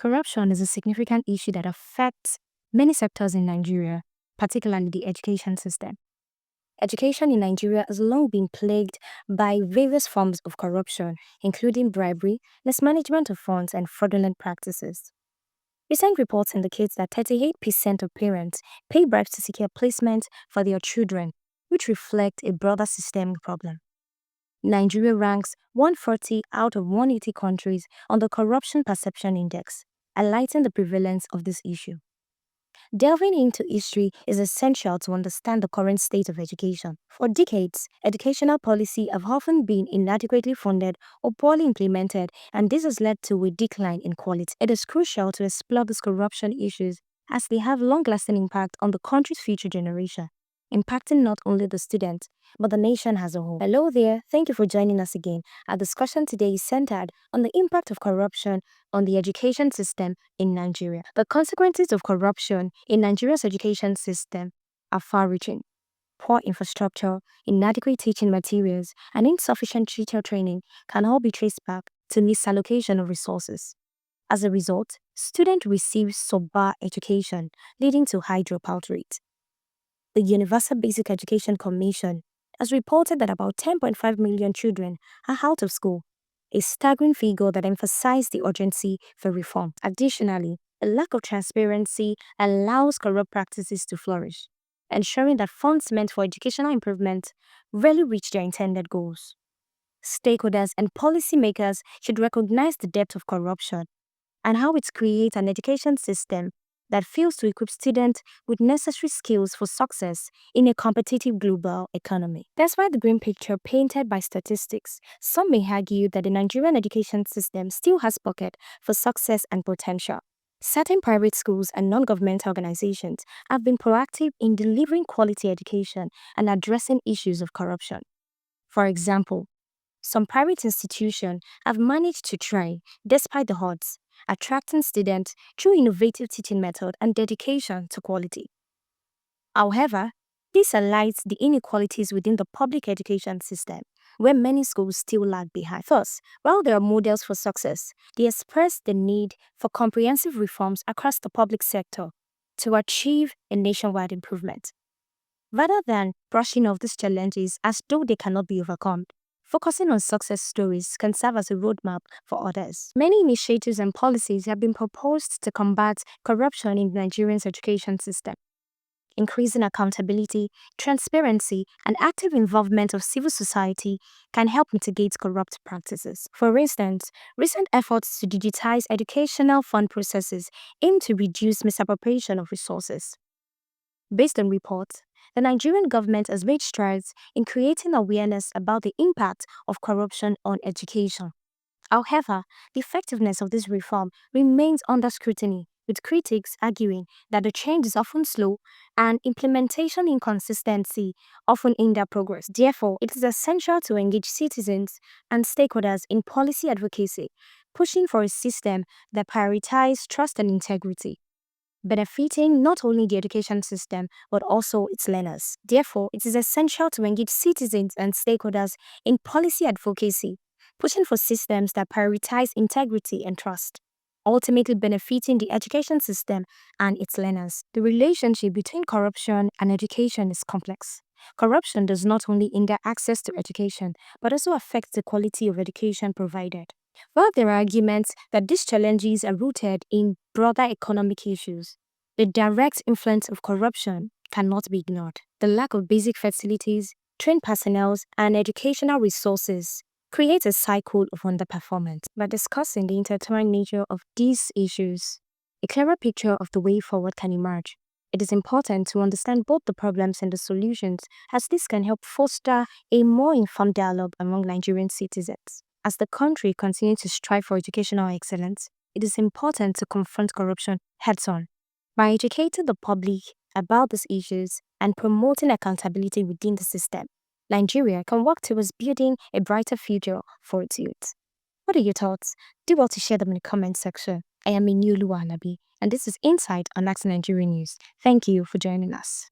Corruption is a significant issue that affects many sectors in Nigeria, particularly the education system. Education in Nigeria has long been plagued by various forms of corruption, including bribery, mismanagement of funds, and fraudulent practices. Recent reports indicate that 38% of parents pay bribes to secure placement for their children, which reflect a broader systemic problem. Nigeria ranks 140 out of 180 countries on the Corruption Perception Index, highlighting the prevalence of this issue. Delving into history is essential to understand the current state of education. For decades, educational policy have often been inadequately funded or poorly implemented, and this has led to a decline in quality. It is crucial to explore these corruption issues as they have long-lasting impact on the country's future generation, impacting not only the students, but the nation as a whole. Hello there, thank you for joining us again. Our discussion today is centered on the impact of corruption on the education system in Nigeria. The consequences of corruption in Nigeria's education system are far-reaching. Poor infrastructure, inadequate teaching materials, and insufficient teacher training can all be traced back to misallocation of resources. As a result, students receive subpar education, leading to high dropout rates. The Universal Basic Education Commission has reported that about 10.5 million children are out of school, a staggering figure that emphasizes the urgency for reform. Additionally, a lack of transparency allows corrupt practices to flourish, ensuring that funds meant for educational improvement rarely reach their intended goals. Stakeholders and policymakers should recognize the depth of corruption and how it creates an education system that fails to equip students with necessary skills for success in a competitive global economy. That's why the grim picture painted by statistics, some may argue that the Nigerian education system still has pockets for success and potential. Certain private schools and non-governmental organizations have been proactive in delivering quality education and addressing issues of corruption. For example, some private institutions have managed to thrive despite the odds, attracting students through innovative teaching methods and dedication to quality. However, this highlights the inequalities within the public education system, where many schools still lag behind. Thus, while there are models for success, they express the need for comprehensive reforms across the public sector to achieve a nationwide improvement. Rather than brushing off these challenges as though they cannot be overcome, focusing on success stories can serve as a roadmap for others. Many initiatives and policies have been proposed to combat corruption in Nigeria's education system. Increasing accountability, transparency, and active involvement of civil society can help mitigate corrupt practices. For instance, recent efforts to digitize educational fund processes aim to reduce misappropriation of resources. Based on reports, the Nigerian government has made strides in creating awareness about the impact of corruption on education. However, the effectiveness of this reform remains under scrutiny, with critics arguing that the change is often slow and implementation inconsistency often hinder progress. Therefore, it is essential to engage citizens and stakeholders in policy advocacy, pushing for a system that prioritizes trust and integrity, benefiting not only the education system but also its learners. Therefore, it is essential to engage citizens and stakeholders in policy advocacy, pushing for systems that prioritize integrity and trust, ultimately benefiting the education system and its learners. The relationship between corruption and education is complex. Corruption does not only hinder access to education, but also affects the quality of education provided. While there are arguments that these challenges are rooted in broader economic issues, the direct influence of corruption cannot be ignored. The lack of basic facilities, trained personnel, and educational resources creates a cycle of underperformance. By discussing the intertwined nature of these issues, a clearer picture of the way forward can emerge. It is important to understand both the problems and the solutions, as this can help foster a more informed dialogue among Nigerian citizens. As the country continues to strive for educational excellence, it is important to confront corruption heads-on. By educating the public about these issues and promoting accountability within the system, Nigeria can work towards building a brighter future for its youth. What are your thoughts? Do well to share them in the comment section. I am Inyulu Alabi, and this is Insight on Ask Nigerian News. Thank you for joining us.